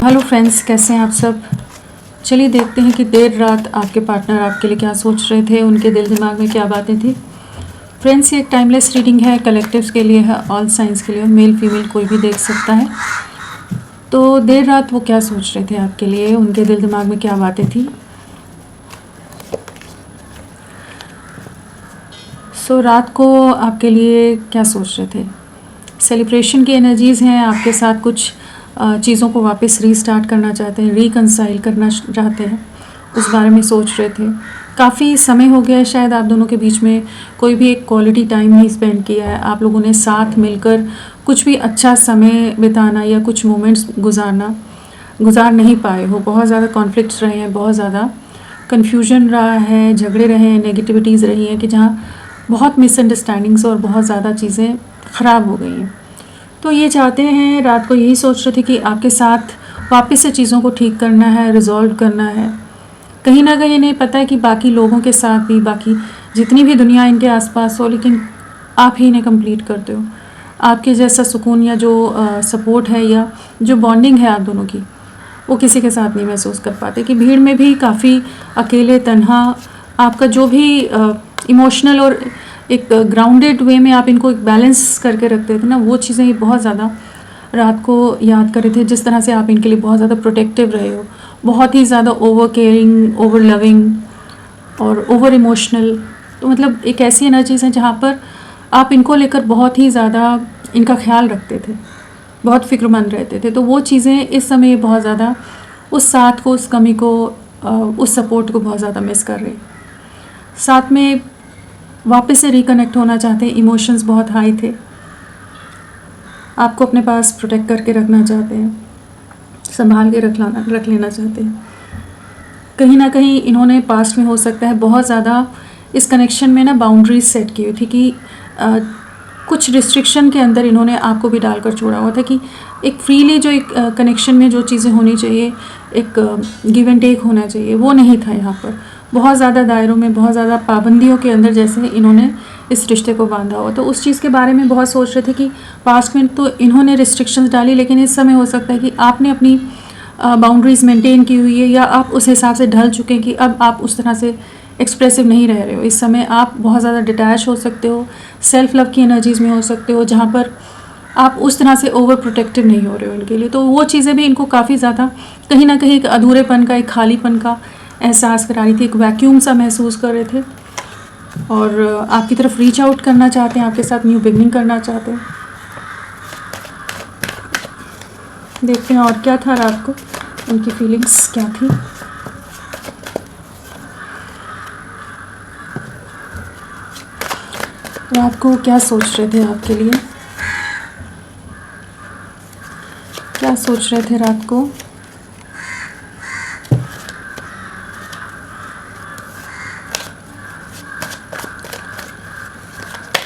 Hello friends, कैसे हैं आप सब। चलिए देखते हैं कि देर रात आपके पार्टनर आपके लिए क्या सोच रहे थे, उनके दिल दिमाग में क्या बातें थी। फ्रेंड्स, ये एक टाइमलेस रीडिंग है, कलेक्टिव्स के लिए है, ऑल साइंस के लिए, मेल फीमेल कोई भी देख सकता है। तो देर रात वो क्या सोच रहे थे आपके लिए, उनके दिल दिमाग में क्या बातें थी। रात को आपके लिए क्या सोच रहे थे। सेलिब्रेशन की एनर्जीज़ हैं आपके साथ, कुछ चीज़ों को वापस रीस्टार्ट करना चाहते हैं, रिकंसाइल करना चाहते हैं, उस बारे में सोच रहे थे। काफ़ी समय हो गया है शायद आप दोनों के बीच में कोई भी एक क्वालिटी टाइम नहीं स्पेंड किया है। आप लोगों ने साथ मिलकर कुछ भी अच्छा समय बिताना या कुछ मोमेंट्स गुजार नहीं पाए हो। बहुत ज़्यादा कॉन्फ्लिक्ट्स रहे हैं, बहुत ज़्यादा कन्फ्यूजन रहा है, झगड़े रहे हैं, नेगेटिविटीज़ रही हैं कि जहाँ बहुत मिसअंडरस्टैंडिंग्स और बहुत ज़्यादा चीज़ें ख़राब हो गई हैं। तो ये चाहते हैं, रात को यही सोच रहे थे कि आपके साथ वापस से चीज़ों को ठीक करना है, रिजॉल्व करना है। कहीं ना कहीं इन्हें पता है कि बाकी लोगों के साथ भी, बाकी जितनी भी दुनिया इनके आसपास हो, लेकिन आप ही इन्हें कंप्लीट करते हो। आपके जैसा सुकून या जो सपोर्ट है या जो बॉन्डिंग है आप दोनों की, वो किसी के साथ नहीं महसूस कर पाते। कि भीड़ में भी काफ़ी अकेले, तन्हा, आपका जो भी इमोशनल और एक ग्राउंडेड वे में आप इनको एक बैलेंस करके रखते थे ना, वो चीज़ें ये बहुत ज़्यादा रात को याद कर रहे थे। जिस तरह से आप इनके लिए बहुत ज़्यादा प्रोटेक्टिव रहे हो, बहुत ही ज़्यादा ओवर केयरिंग, ओवर लविंग और ओवर इमोशनल। तो मतलब एक ऐसी एनर्जीज़ हैं जहाँ पर आप इनको लेकर बहुत ही ज़्यादा इनका ख्याल रखते थे, बहुत फिक्रमंद रहते थे। तो वो चीज़ें इस समय बहुत ज़्यादा उस साथ को, उस कमी को, उस सपोर्ट को बहुत ज़्यादा मिस कर रहे हैं। साथ में वापस से रिकनेक्ट होना चाहते हैं। इमोशंस बहुत हाई थे, आपको अपने पास प्रोटेक्ट करके रखना चाहते हैं, संभाल के रख लेना चाहते हैं। कहीं ना कहीं इन्होंने पास्ट में हो सकता है बहुत ज़्यादा इस कनेक्शन में ना बाउंड्रीज सेट की हुई थी कि कुछ रिस्ट्रिक्शन के अंदर इन्होंने आपको भी डालकर छोड़ा हुआ था कि एक फ्रीली जो एक कनेक्शन में जो चीज़ें होनी चाहिए, एक गिव एंड टेक होना चाहिए, वो नहीं था यहाँ पर। बहुत ज़्यादा दायरों में, बहुत ज़्यादा पाबंदियों के अंदर जैसे इन्होंने इस रिश्ते को बांधा हुआ। तो उस चीज़ के बारे में बहुत सोच रहे थे कि पास्ट में तो इन्होंने रिस्ट्रिक्शंस डाली, लेकिन इस समय हो सकता है कि आपने अपनी बाउंड्रीज़ मेंटेन की हुई है, या आप उस हिसाब से ढल चुके हैं कि अब आप उस तरह से एक्सप्रेसिव नहीं रह रहे हो। इस समय आप बहुत ज़्यादा डिटैच हो सकते हो, सेल्फ लव की एनर्जीज़ में हो सकते हो, जहाँ पर आप उस तरह से ओवर प्रोटेक्टिव नहीं हो रहे हो इनके लिए। तो वो चीज़ें भी इनको काफ़ी ज़्यादा कहीं ना कहीं एक अधूरेपन का, एक खालीपन का एहसास करा रही थी, एक वैक्यूम सा महसूस कर रहे थे और आपकी तरफ रीच आउट करना चाहते हैं, आपके साथ न्यू बिगनिंग करना चाहते हैं। देखते हैं और क्या था रात को, उनकी फीलिंग्स क्या थी। रात को क्या सोच रहे थे आपके लिए, क्या सोच रहे थे रात को।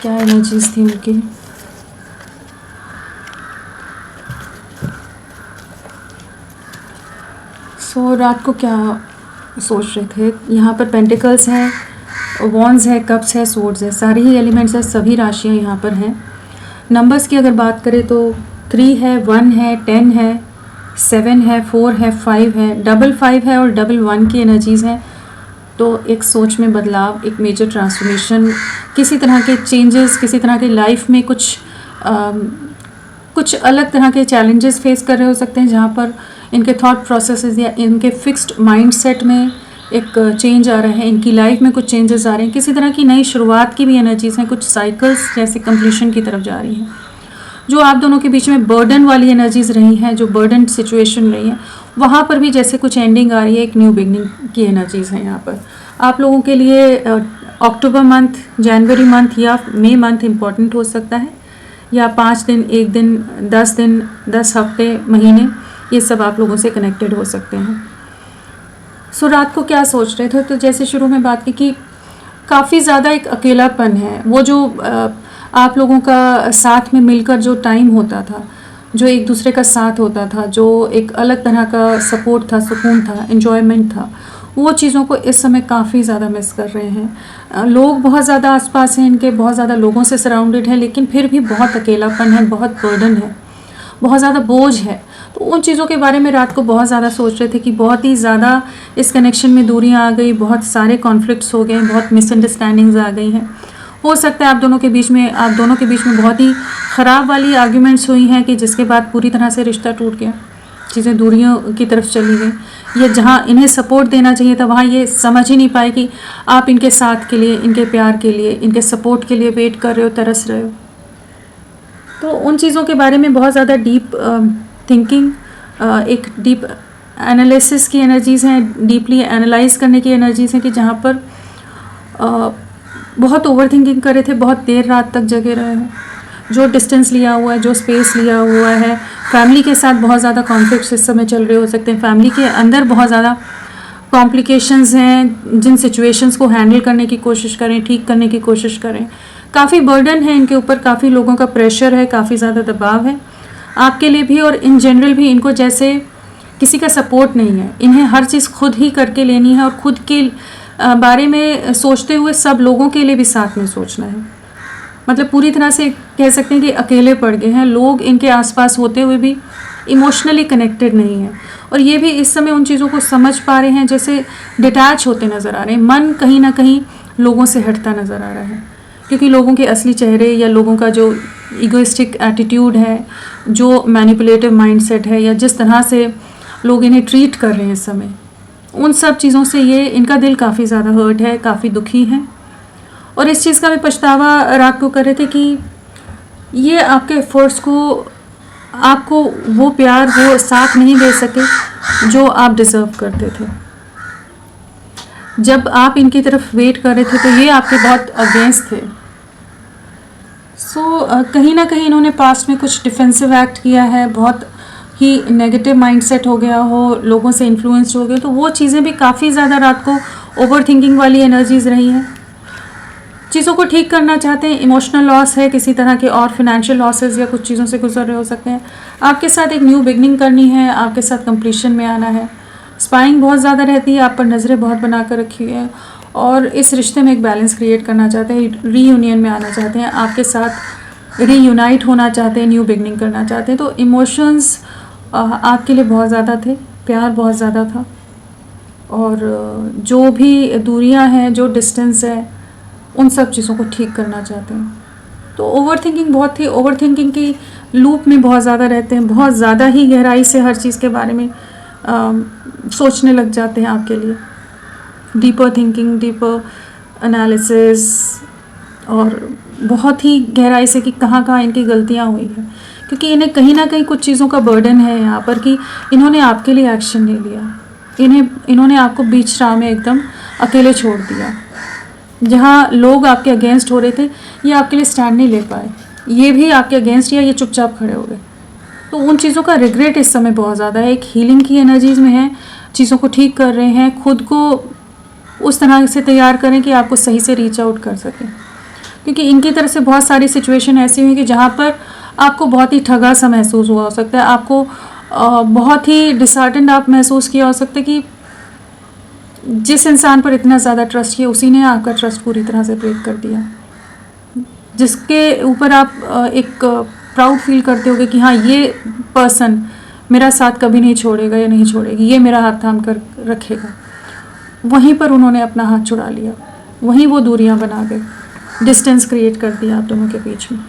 क्या एनर्जीज थी उनकी। रात को क्या सोच रहे थे। यहाँ पर पेंटिकल्स है, वॉन्ड्स है, कप्स है, सोर्ड्स है, सारी ही एलिमेंट्स है, सभी राशियाँ यहाँ पर हैं। नंबर्स की अगर बात करें तो 3 है, 1 है, 10 है, 7 है, 4 है, 5 है, 5 है और 1 की एनर्जीज़ हैं। तो एक सोच में बदलाव, एक मेजर ट्रांसफॉर्मेशन, किसी तरह के चेंजेस, किसी तरह के लाइफ में कुछ अलग तरह के चैलेंजेस फेस कर रहे हो सकते हैं, जहाँ पर इनके थॉट प्रोसेसेस या इनके फिक्स्ड माइंडसेट में एक चेंज आ रहा है, इनकी लाइफ में कुछ चेंजेस आ रहे हैं, किसी तरह की नई शुरुआत की भी एनर्जीज़ हैं, कुछ साइकिल्स जैसे कंप्लीशन की तरफ जा रही हैं। जो आप दोनों के बीच में बर्डन वाली एनर्जीज़ रही हैं, जो बर्डन सिचुएशन रही हैं, वहाँ पर भी जैसे कुछ एंडिंग आ रही है, एक न्यू बिगनिंग की एनर्जीज़ हैं यहाँ पर। आप लोगों के लिए अक्टूबर मंथ, जनवरी मंथ या मई मंथ इम्पॉर्टेंट हो सकता है, या 5 दिन, 1 दिन, 10 दिन, 10 हफ्ते, महीने, ये सब आप लोगों से कनेक्टेड हो सकते हैं। रात को क्या सोच रहे थे, तो जैसे शुरू में बात की कि काफ़ी ज़्यादा एक अकेलापन है। वो जो आप लोगों का साथ में मिलकर जो टाइम होता था, जो एक दूसरे का साथ होता था, जो एक अलग तरह का सपोर्ट था, सुकून था, एन्जॉयमेंट था, वो चीज़ों को इस समय काफ़ी ज़्यादा मिस कर रहे हैं। लोग बहुत ज़्यादा आसपास हैं इनके, बहुत ज़्यादा लोगों से सराउंडेड है, लेकिन फिर भी बहुत अकेलापन है, बहुत बर्डन है, बहुत ज़्यादा बोझ है। तो उन चीज़ों के बारे में रात को बहुत ज़्यादा सोच रहे थे कि बहुत ही ज़्यादा इस कनेक्शन में दूरियां आ गई, बहुत सारे कॉन्फ्लिक्ट्स हो गए, बहुत मिसअंडरस्टैंडिंग्स आ गई हैं। हो सकता है आप दोनों के बीच में बहुत ही ख़राब वाली आर्ग्यूमेंट्स हुई हैं कि जिसके बाद पूरी तरह से रिश्ता टूट गया, चीज़ें दूरियों की तरफ चली गई। या जहाँ इन्हें सपोर्ट देना चाहिए था वहाँ ये समझ ही नहीं पाए कि आप इनके साथ के लिए, इनके प्यार के लिए, इनके सपोर्ट के लिए वेट कर रहे हो, तरस रहे हो। तो उन चीज़ों के बारे में बहुत ज़्यादा डीप थिंकिंग, एक डीप एनालिसिस की एनर्जीज़ हैं, डीपली एनालाइज करने की एनर्जीज़ हैं कि जहाँ पर बहुत ओवर थिंकिंग कर रहे थे, बहुत देर रात तक जगे रहे हैं, जो डिस्टेंस लिया हुआ है, जो स्पेस लिया हुआ है। फैमिली के साथ बहुत ज़्यादा कॉन्फ्लिक्ट्स इस समय चल रहे हो सकते हैं, फैमिली के अंदर बहुत ज़्यादा कॉम्प्लिकेशंस हैं, जिन सिचुएशंस को हैंडल करने की कोशिश करें, ठीक करने की कोशिश करें। काफ़ी बर्डन है इनके ऊपर, काफ़ी लोगों का प्रेशर है, काफ़ी ज़्यादा दबाव है आपके लिए भी, और इन जनरल भी इनको जैसे किसी का सपोर्ट नहीं है। इन्हें हर चीज़ खुद ही करके लेनी है और खुद के बारे में सोचते हुए सब लोगों के लिए भी साथ में सोचना है। मतलब पूरी तरह से कह सकते हैं कि अकेले पड़ गए हैं, लोग इनके आसपास होते हुए भी इमोशनली कनेक्टेड नहीं है, और ये भी इस समय उन चीज़ों को समझ पा रहे हैं, जैसे डिटैच होते नज़र आ रहे हैं। मन कहीं ना कहीं लोगों से हटता नज़र आ रहा है, क्योंकि लोगों के असली चेहरे या लोगों का जो इगोइस्टिक एटीट्यूड है, जो मैनिपुलेटिव माइंडसेट है, या जिस तरह से लोग इन्हें ट्रीट कर रहे हैं इस समय, उन सब चीज़ों से ये इनका दिल काफ़ी ज़्यादा हर्ट है, काफ़ी दुखी है। और इस चीज़ का भी पछतावा रात को कर रहे थे कि ये आपके एफर्ट्स को, आपको वो प्यार, वो साथ नहीं दे सके जो आप डिज़र्व करते थे। जब आप इनकी तरफ वेट कर रहे थे तो ये आपके बहुत अगेंस्ट थे। कहीं ना कहीं इन्होंने पास्ट में कुछ डिफेंसिव एक्ट किया है, बहुत ही नेगेटिव माइंडसेट हो गया हो, लोगों से इन्फ्लुएंस्ड हो गए, तो वो चीज़ें भी काफ़ी ज़्यादा रात को ओवर थिंकिंग वाली एनर्जीज़ रही हैं। चीज़ों को ठीक करना चाहते हैं, इमोशनल लॉस है किसी तरह के, और फिनेंशियल लॉसेस या कुछ चीज़ों से गुजर रहे हो सकते हैं। आपके साथ एक न्यू बिगनिंग करनी है, आपके साथ कंप्लीशन में आना है। स्पाइंग बहुत ज़्यादा रहती है, आप पर नज़रें बहुत बना कर रखी हुई है, और इस रिश्ते में एक बैलेंस क्रिएट करना चाहते हैं, रीयूनियन में आना चाहते हैं, आपके साथ रीयूनाइट होना चाहते हैं, न्यू बिगनिंग करना चाहते हैं। तो इमोशंस आपके लिए बहुत ज़्यादा थे, प्यार बहुत ज़्यादा था, और जो भी दूरियां हैं, जो डिस्टेंस है, उन सब चीज़ों को ठीक करना चाहते हैं। तो ओवर थिंकिंग बहुत थी, ओवर थिंकिंग की लूप में बहुत ज़्यादा रहते हैं, बहुत ज़्यादा ही गहराई से हर चीज़ के बारे में सोचने लग जाते हैं आपके लिए। डीपर थिंकिंग, डीपर एनालिसिस, और बहुत ही गहराई से कि कहाँ कहाँ इनकी गलतियाँ हुई हैं, क्योंकि इन्हें कहीं ना कहीं कुछ चीज़ों का बर्डन है यहाँ पर कि इन्होंने आपके लिए एक्शन नहीं लिया, इन्होंने आपको बीच राह में एकदम अकेले छोड़ दिया। जहाँ लोग आपके अगेंस्ट हो रहे थे, ये आपके लिए स्टैंड नहीं ले पाए, ये भी आपके अगेंस्ट या ये चुपचाप खड़े हो गए। तो उन चीज़ों का रिग्रेट इस समय बहुत ज़्यादा है। एक हीलिंग की एनर्जीज़ में है, चीज़ों को ठीक कर रहे हैं, खुद को उस तरह से तैयार करें कि आपको सही से रीच आउट कर सकें, क्योंकि इनकी तरफ से बहुत सारी सिचुएशन ऐसी हुई कि जहाँ पर आपको बहुत ही ठगा सा महसूस हुआ हो सकता है, आपको बहुत ही डिसहार्टेंड आप महसूस किया हो सकता है कि जिस इंसान पर इतना ज़्यादा ट्रस्ट किया, उसी ने आपका ट्रस्ट पूरी तरह से ब्रेक कर दिया, जिसके ऊपर आप एक प्राउड फील करते होगे कि हाँ, ये पर्सन मेरा साथ कभी नहीं छोड़ेगा या नहीं छोड़ेगी, ये मेरा हाथ थाम कर रखेगा। वहीं पर उन्होंने अपना हाथ छुड़ा लिया, वहीं वो दूरियां बना गए, डिस्टेंस क्रिएट कर दिया आप दोनों के बीच में।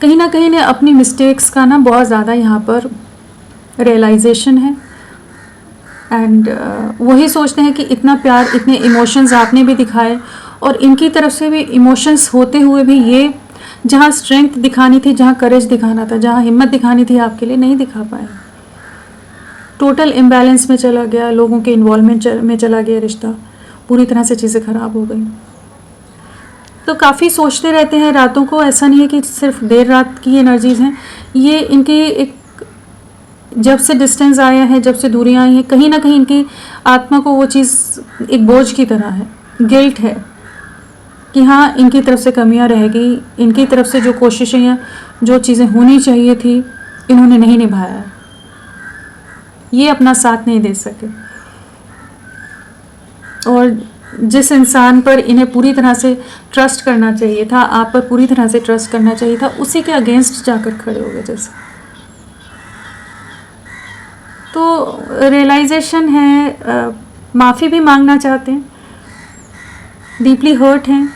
कहीं ना कहीं ने अपनी मिस्टेक्स का ना बहुत ज़्यादा यहाँ पर रियलाइजेशन है, एंड वही सोचते हैं कि इतना प्यार, इतने इमोशंस आपने भी दिखाए, और इनकी तरफ से भी इमोशंस होते हुए भी ये जहाँ स्ट्रेंथ दिखानी थी, जहाँ करेज दिखाना था, जहाँ हिम्मत दिखानी थी, आपके लिए नहीं दिखा पाए। टोटल इम्बैलेंस में चला गया, लोगों के इन्वॉल्वमेंट में चला गया रिश्ता, पूरी तरह से चीज़ें ख़राब हो गई। तो काफ़ी सोचते रहते हैं रातों को, ऐसा नहीं है कि सिर्फ देर रात की एनर्जीज़ हैं, ये इनकी एक, जब से डिस्टेंस आया है, जब से दूरियां आई हैं, कहीं ना कहीं इनकी आत्मा को वो चीज़ एक बोझ की तरह है, गिल्ट है कि हाँ, इनकी तरफ से कमियां रह गई, इनकी तरफ से जो कोशिशें या जो चीज़ें होनी चाहिए थी, इन्होंने नहीं निभाया, ये अपना साथ नहीं दे सके। और जिस इंसान पर इन्हें पूरी तरह से ट्रस्ट करना चाहिए था, आप पर पूरी तरह से ट्रस्ट करना चाहिए था, उसी के अगेंस्ट जाकर खड़े हो गए जैसे। तो रियलाइजेशन है, माफ़ी भी मांगना चाहते हैं, डीपली हर्ट हैं,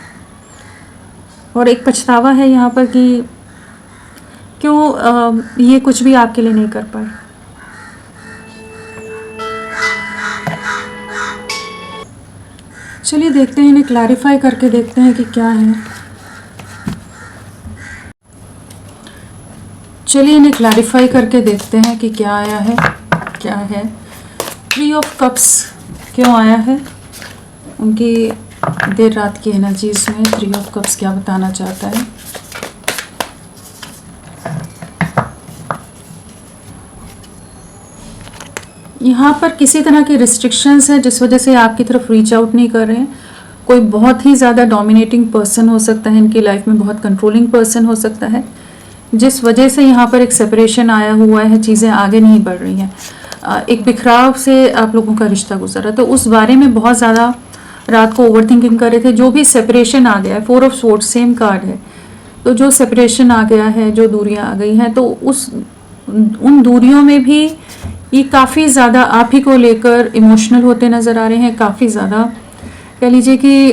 और एक पछतावा है यहाँ पर कि क्यों ये कुछ भी आपके लिए नहीं कर पाए। चलिए देखते हैं, इन्हें क्लैरिफाई करके देखते हैं कि क्या है। चलिए इन्हें क्लैरिफाई करके देखते हैं कि क्या आया है, क्या है। 3 ऑफ कप्स क्यों आया है, उनकी देर रात की एनर्जीज में 3 ऑफ कप्स क्या बताना चाहता है। यहाँ पर किसी तरह की रिस्ट्रिक्शंस है जिस वजह से आपकी तरफ रीच आउट नहीं कर रहे हैं। कोई बहुत ही ज़्यादा डोमिनेटिंग पर्सन हो सकता है इनकी लाइफ में, बहुत कंट्रोलिंग पर्सन हो सकता है, जिस वजह से यहाँ पर एक सेपरेशन आया हुआ है, चीज़ें आगे नहीं बढ़ रही हैं, एक बिखराव से आप लोगों का रिश्ता गुजरा। तो उस बारे में बहुत ज़्यादा रात को ओवर थिंकिंग कर रहे थे। जो भी सेपरेशन आ गया है, 4 ऑफ स्वॉर्ड्स सेम कार्ड है, तो जो सेपरेशन आ गया है, जो दूरियां आ गई हैं, तो उन दूरियों में भी ये काफ़ी ज़्यादा आप ही को लेकर इमोशनल होते नज़र आ रहे हैं। काफ़ी ज़्यादा कह लीजिए कि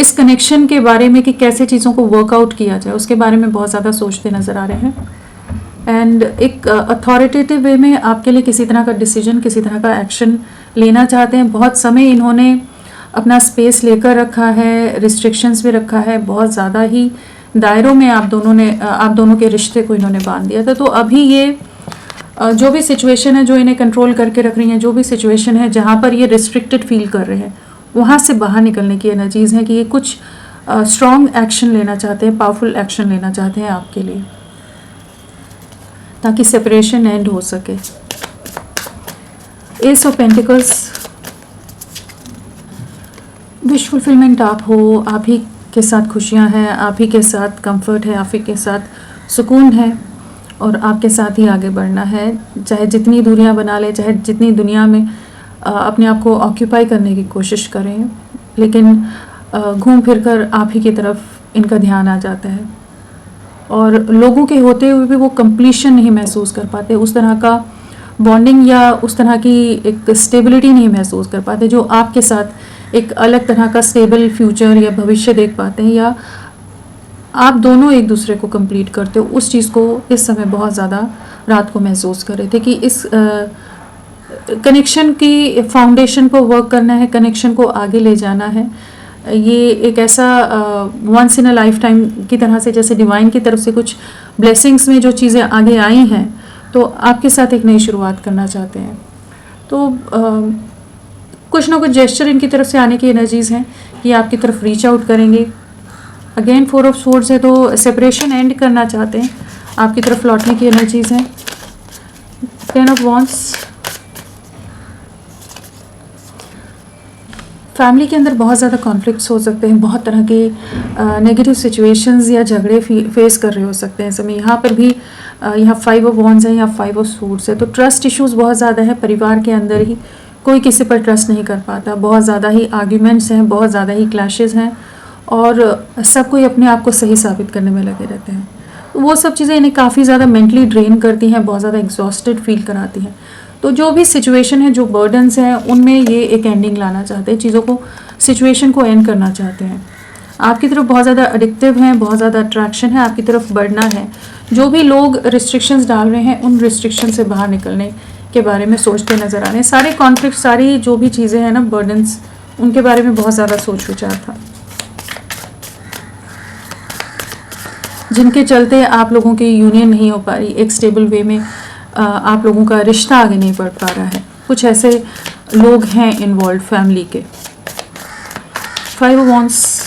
इस कनेक्शन के बारे में कि कैसे चीज़ों को वर्कआउट किया जाए, उसके बारे में बहुत ज़्यादा सोचते नज़र आ रहे हैं। एंड एक अथॉरिटेटिव वे में आपके लिए किसी तरह का डिसीजन, किसी तरह का एक्शन लेना चाहते हैं। बहुत समय इन्होंने अपना स्पेस लेकर रखा है, रिस्ट्रिक्शंस भी रखा है, बहुत ज़्यादा ही दायरों में आप दोनों के रिश्ते को इन्होंने बांध दिया था। तो अभी ये जो भी सिचुएशन है जो इन्हें कंट्रोल करके रख रही हैं, जो भी सिचुएशन है जहाँ पर ये रिस्ट्रिक्टेड फील कर रहे हैं, वहाँ से बाहर निकलने की एनर्जीज़ हैं कि ये कुछ स्ट्रॉन्ग एक्शन लेना चाहते हैं, पावरफुल एक्शन लेना चाहते हैं आपके लिए, ताकि सेपरेशन एंड हो सके। S of pentacles, wish fulfilment आप हो, आप ही के साथ खुशियाँ हैं, आप ही के साथ कंफर्ट है, आप ही के साथ सुकून है, और आपके साथ ही आगे बढ़ना है। चाहे जितनी दूरियां बना लें, चाहे जितनी दुनिया में अपने आप को ऑक्यूपाई करने की कोशिश करें, लेकिन घूम फिर कर आप ही की तरफ इनका ध्यान आ जाता है, और लोगों के होते हुए भी वो कंप्लीशन नहीं महसूस कर पाते, उस तरह का बॉन्डिंग या उस तरह की एक स्टेबिलिटी नहीं महसूस कर पाते जो आपके साथ एक अलग तरह का स्टेबल फ्यूचर या भविष्य देख पाते हैं, या आप दोनों एक दूसरे को कंप्लीट करते हो। उस चीज़ को इस समय बहुत ज़्यादा रात को महसूस कर रहे थे कि इस कनेक्शन की फाउंडेशन को वर्क करना है, कनेक्शन को आगे ले जाना है। ये एक ऐसा once in a life time की तरह से, जैसे डिवाइन की तरफ से कुछ ब्लेसिंग्स में जो चीज़ें आगे आई हैं, तो आपके साथ एक नई शुरुआत करना चाहते हैं। तो कुछ ना कुछ जेस्चर इनकी तरफ से आने की एनर्जीज़ हैं कि आपकी तरफ रीच आउट करेंगे। अगेन 4 ऑफ स्वॉर्ड्स है, तो सेपरेशन एंड करना चाहते हैं, आपकी तरफ लौटने की एनर्जीज़ हैं। 10 ऑफ वॉन्ड्स, फैमिली के अंदर बहुत ज़्यादा कॉन्फ्लिक्ट्स हो सकते हैं, बहुत तरह के नेगेटिव सिचुएशंस या झगड़े फेस कर रहे हो सकते हैं इस समय। यहाँ पर भी यहाँ 5 ऑफ वॉन्ड्स है, यहाँ 5 ऑफ स्वॉर्ड्स है, तो ट्रस्ट इश्यूज़ बहुत ज़्यादा है। परिवार के अंदर ही कोई किसी पर ट्रस्ट नहीं कर पाता, बहुत ज़्यादा ही आर्ग्यूमेंट्स हैं, बहुत ज़्यादा ही क्लैशेज़ हैं, और सब कोई अपने आप को सही साबित करने में लगे रहते हैं। तो वो सब चीज़ें इन्हें काफ़ी ज़्यादा मेंटली ड्रेन करती हैं, बहुत ज़्यादा एग्जॉस्टेड फील कराती हैं। तो जो भी सिचुएशन है, जो बर्डन्स हैं, उनमें ये एक एंडिंग लाना चाहते हैं, चीज़ों को, सिचुएशन को एंड करना चाहते हैं। आपकी तरफ बहुत ज़्यादा एडिक्टिव हैं, बहुत ज़्यादा अट्रैक्शन है, आपकी तरफ बढ़ना है। जो भी लोग रिस्ट्रिक्शंस डाल रहे हैं, उन रिस्ट्रिक्शन से बाहर निकलने के बारे में सोचते नज़र आ रहे हैं। सारे कॉन्फ्लिक्ट, सारी जो भी चीज़ें हैं ना, बर्डन्स, उनके बारे में बहुत ज़्यादा सोच विचार था, जिनके चलते आप लोगों की यूनियन नहीं हो पा रही, एक स्टेबल वे में आप लोगों का रिश्ता आगे नहीं बढ़ पा रहा है। कुछ ऐसे लोग हैं इन्वॉल्व फैमिली के। 5 ऑफ वॉन्ड्स,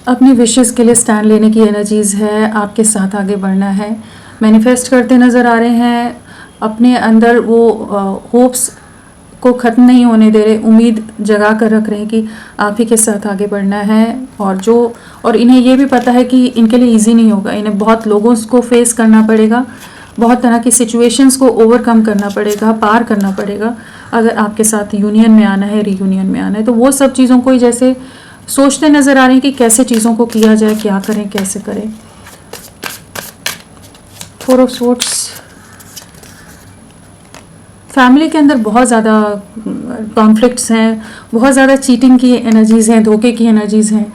अपनी विशेस के लिए स्टैंड लेने की एनर्जीज़ है, आपके साथ आगे बढ़ना है, मैनिफेस्ट करते नज़र आ रहे हैं, अपने अंदर वो होप्स को ख़त्म नहीं होने दे रहे, उम्मीद जगा कर रख रहे हैं कि आप ही के साथ आगे बढ़ना है। और इन्हें ये भी पता है कि इनके लिए इजी नहीं होगा, इन्हें बहुत लोगों को फेस करना पड़ेगा, बहुत तरह की सिचुएशंस को ओवरकम करना पड़ेगा, पार करना पड़ेगा, अगर आपके साथ यूनियन में आना है, रीयूनियन में आना है। तो वो सब चीज़ों को ही जैसे सोचते नज़र आ रहे हैं कि कैसे चीज़ों को किया जाए, क्या करें, कैसे करें। 4 ऑफ स्वॉर्ड्स, फैमिली के अंदर बहुत ज़्यादा कॉन्फ्लिक्ट्स हैं, बहुत ज़्यादा चीटिंग की एनर्जीज़ हैं, धोखे की एनर्जीज़ हैं,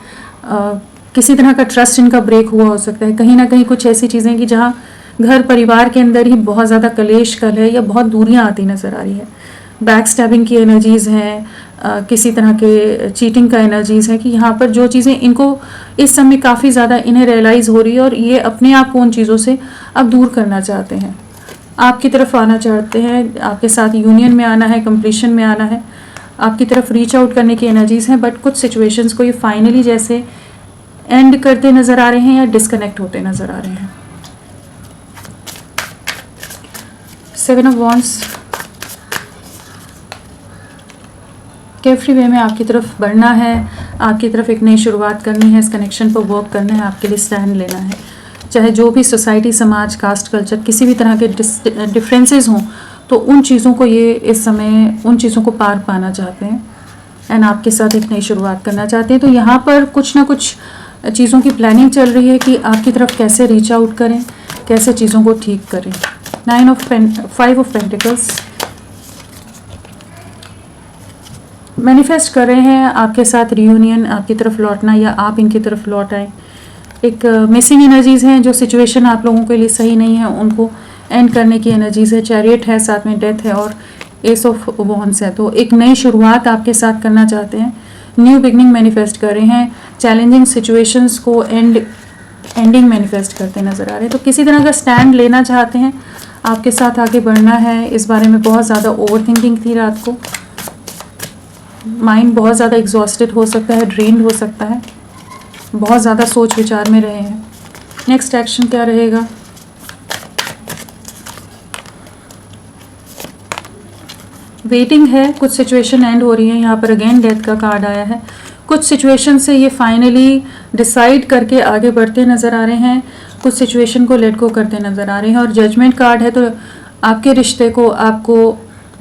किसी तरह का ट्रस्ट इनका ब्रेक हुआ हो सकता है। कहीं ना कहीं कुछ ऐसी चीज़ें कि जहाँ घर परिवार के अंदर ही बहुत ज़्यादा कलेश कलह या बहुत दूरियां आती नज़र आ रही है। बैक स्टैबिंग की एनर्जीज़ हैं, किसी तरह के चीटिंग का एनर्जीज़ है कि यहाँ पर जो चीज़ें इनको इस समय काफ़ी ज़्यादा इन्हें रियलाइज़ हो रही है और ये अपने आप को उन चीज़ों से अब दूर करना चाहते हैं, आपकी तरफ आना चाहते हैं, आपके साथ यूनियन में आना है, कंप्लीशन में आना है, आपकी तरफ रीच आउट करने की एनर्जीज़ हैं। बट कुछ सिचुएशंस को ये फाइनली जैसे एंड करते नज़र आ रहे हैं या डिस्कनेक्ट होते नज़र आ रहे हैं। 7 ऑफ वॉन्ड्स, केयरफ्री वे में आपकी तरफ बढ़ना है, आपकी तरफ एक नई शुरुआत करनी है, इस कनेक्शन पर वर्क करना है, आपके लिए स्टैंड लेना है। चाहे जो भी सोसाइटी, समाज, कास्ट, कल्चर, किसी भी तरह के डिफरेंसेस हों, तो उन चीज़ों को ये इस समय उन चीज़ों को पार पाना चाहते हैं एंड आपके साथ एक नई शुरुआत करना चाहते हैं। तो यहाँ पर कुछ ना कुछ चीज़ों की प्लानिंग चल रही है कि आपकी तरफ कैसे रीच आउट करें, कैसे चीज़ों को ठीक करें। 5 ऑफ पेंटिकल्स, मैनिफेस्ट कर रहे हैं आपके साथ रियूनियन, आपकी तरफ लौटना या आप इनकी तरफ लौट आए। एक मिसिंग एनर्जीज़ हैं, जो सिचुएशन आप लोगों के लिए सही नहीं है उनको एंड करने की एनर्जीज़ है। चैरियट है, साथ में डेथ है और एस ऑफ वॉन्ड्स है। तो एक नई शुरुआत आपके साथ करना चाहते हैं, न्यू बिगनिंग मैनिफेस्ट कर रहे हैं, चैलेंजिंग सिचुएशंस को एंडिंग मैनिफेस्ट करते नज़र आ रहे हैं। तो किसी तरह का स्टैंड लेना चाहते हैं, आपके साथ आगे बढ़ना है। इस बारे में बहुत ज़्यादा ओवर थिंकिंग थी रात को, माइंड बहुत ज़्यादा एग्जॉस्टेड हो सकता है, ड्रेन्ड हो सकता है, बहुत ज़्यादा सोच विचार में रहे हैं। नेक्स्ट एक्शन क्या रहेगा? वेटिंग है, कुछ सिचुएशन एंड हो रही है। यहाँ पर अगेन डेथ का कार्ड आया है। कुछ सिचुएशन से ये फाइनली डिसाइड करके आगे बढ़ते नज़र आ रहे हैं, कुछ सिचुएशन को लेट गो करते नज़र आ रहे हैं। और जजमेंट कार्ड है, तो आपके रिश्ते को, आपको,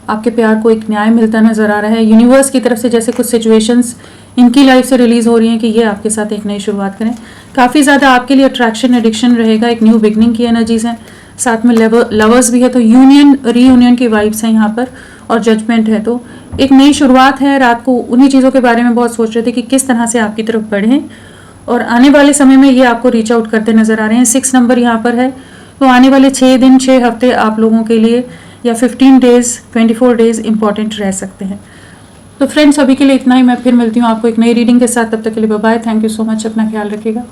आपके प्यार को एक न्याय मिलता नज़र आ रहा है। यूनिवर्स की तरफ से जैसे कुछ सिचुएशंस इनकी लाइफ से रिलीज़ हो रही हैं कि ये आपके साथ एक नई शुरुआत करें। काफ़ी ज़्यादा आपके लिए अट्रैक्शन, एडिक्शन रहेगा, एक न्यू बिगनिंग की एनर्जीज़ हैं, साथ में लवर्स भी है। तो यूनियन, रीयूनियन की वाइब्स हैं यहाँ पर और जजमेंट है। तो एक नई शुरुआत है। रात को उन्हीं चीज़ों के बारे में बहुत सोच रहे थे कि किस तरह से आपकी तरफ बढ़ें और आने वाले समय में ये आपको रीच आउट करते नज़र आ रहे हैं। 6 नंबर यहाँ पर है। तो आने वाले 6 दिन, 6 हफ्ते आप लोगों के लिए या 15 डेज़, 24 डेज़ इंपॉर्टेंट रह सकते हैं। तो फ्रेंड्स, अभी के लिए इतना ही। मैं फिर मिलती हूँ आपको एक नई रीडिंग के साथ। तब तक के लिए bye bye. Thank you so much. अपना ख्याल रखिएगा।